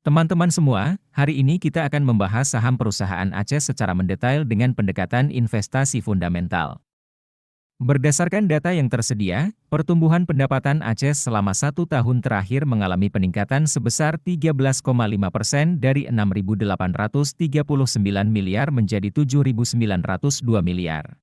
Teman-teman semua, hari ini kita akan membahas saham perusahaan ACES secara mendetail dengan pendekatan investasi fundamental. Berdasarkan data yang tersedia, pertumbuhan pendapatan ACES selama 1 tahun terakhir mengalami peningkatan sebesar 13,5% dari 6.839 miliar menjadi 7.902 miliar.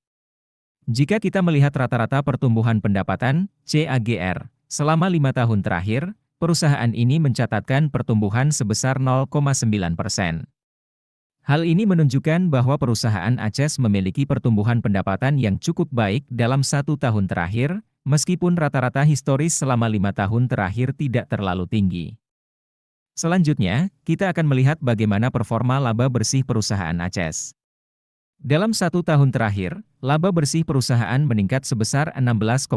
Jika kita melihat rata-rata pertumbuhan pendapatan (CAGR) selama 5 tahun terakhir, perusahaan ini mencatatkan pertumbuhan sebesar 0,9%. Hal ini menunjukkan bahwa perusahaan ACES memiliki pertumbuhan pendapatan yang cukup baik dalam 1 tahun terakhir, meskipun rata-rata historis selama 5 tahun terakhir tidak terlalu tinggi. Selanjutnya, kita akan melihat bagaimana performa laba bersih perusahaan ACES. Dalam 1 tahun terakhir, laba bersih perusahaan meningkat sebesar 16,0%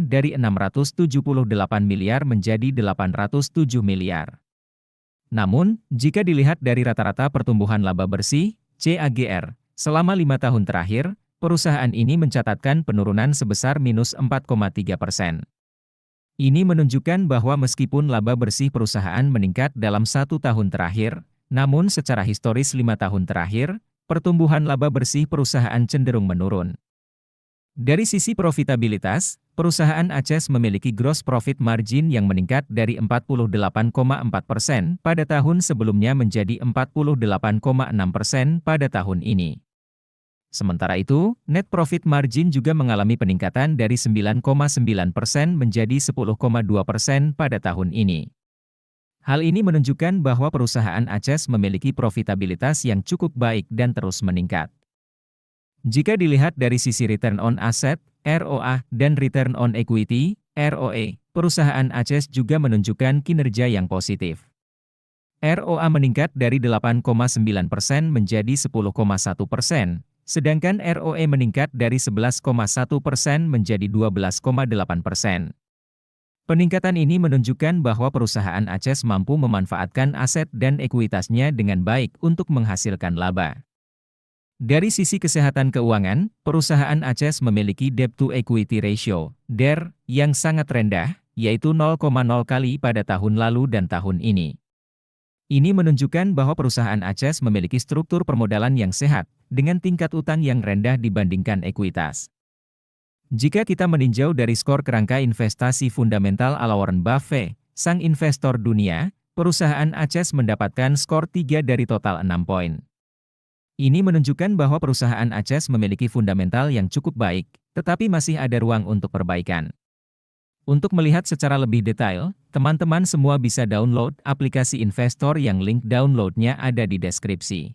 dari 678 miliar menjadi 807 miliar. Namun, jika dilihat dari rata-rata pertumbuhan laba bersih, CAGR, selama 5 tahun terakhir, perusahaan ini mencatatkan penurunan sebesar minus 4,3%. Ini menunjukkan bahwa meskipun laba bersih perusahaan meningkat dalam 1 tahun terakhir, namun secara historis 5 tahun terakhir, pertumbuhan laba bersih perusahaan cenderung menurun. Dari sisi profitabilitas, perusahaan ACES memiliki gross profit margin yang meningkat dari 48,4% pada tahun sebelumnya menjadi 48,6% pada tahun ini. Sementara itu, net profit margin juga mengalami peningkatan dari 9,9% menjadi 10,2% pada tahun ini. Hal ini menunjukkan bahwa perusahaan ACES memiliki profitabilitas yang cukup baik dan terus meningkat. Jika dilihat dari sisi return on asset, ROA, dan return on equity, ROE, perusahaan ACES juga menunjukkan kinerja yang positif. ROA meningkat dari 8,9% menjadi 10,1%, sedangkan ROE meningkat dari 11,1% menjadi 12,8%. Peningkatan ini menunjukkan bahwa perusahaan ACES mampu memanfaatkan aset dan ekuitasnya dengan baik untuk menghasilkan laba. Dari sisi kesehatan keuangan, perusahaan ACES memiliki debt-to-equity ratio (DER) yang sangat rendah, yaitu 0,0 kali pada tahun lalu dan tahun ini. Ini menunjukkan bahwa perusahaan ACES memiliki struktur permodalan yang sehat, dengan tingkat utang yang rendah dibandingkan ekuitas. Jika kita meninjau dari skor kerangka investasi fundamental ala Warren Buffett, sang investor dunia, perusahaan ACES mendapatkan skor 3 dari total 6 poin. Ini menunjukkan bahwa perusahaan ACES memiliki fundamental yang cukup baik, tetapi masih ada ruang untuk perbaikan. Untuk melihat secara lebih detail, teman-teman semua bisa download aplikasi investor yang link downloadnya ada di deskripsi.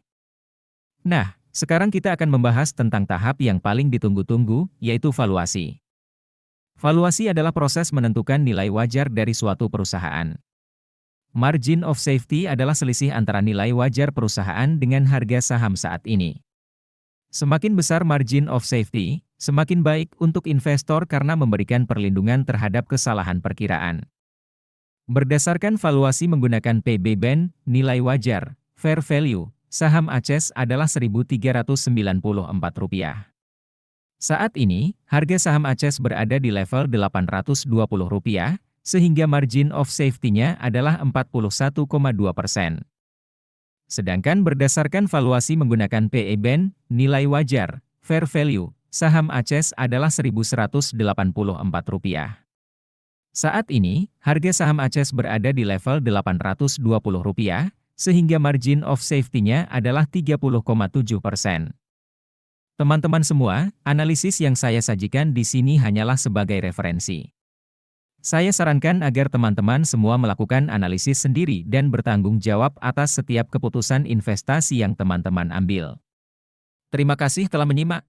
Nah, sekarang kita akan membahas tentang tahap yang paling ditunggu-tunggu, yaitu valuasi. Valuasi adalah proses menentukan nilai wajar dari suatu perusahaan. Margin of safety adalah selisih antara nilai wajar perusahaan dengan harga saham saat ini. Semakin besar margin of safety, semakin baik untuk investor karena memberikan perlindungan terhadap kesalahan perkiraan. Berdasarkan valuasi menggunakan PB Band, nilai wajar, fair value, saham ACES adalah Rp1.394. Saat ini, harga saham ACES berada di level Rp820, sehingga margin of safety-nya adalah 41,2%. Sedangkan berdasarkan valuasi menggunakan PE Band, nilai wajar, fair value, saham ACES adalah Rp1.084. Saat ini, harga saham ACES berada di level Rp820, sehingga margin of safety-nya adalah 30,7%. Teman-teman semua, analisis yang saya sajikan di sini hanyalah sebagai referensi. Saya sarankan agar teman-teman semua melakukan analisis sendiri dan bertanggung jawab atas setiap keputusan investasi yang teman-teman ambil. Terima kasih telah menyimak.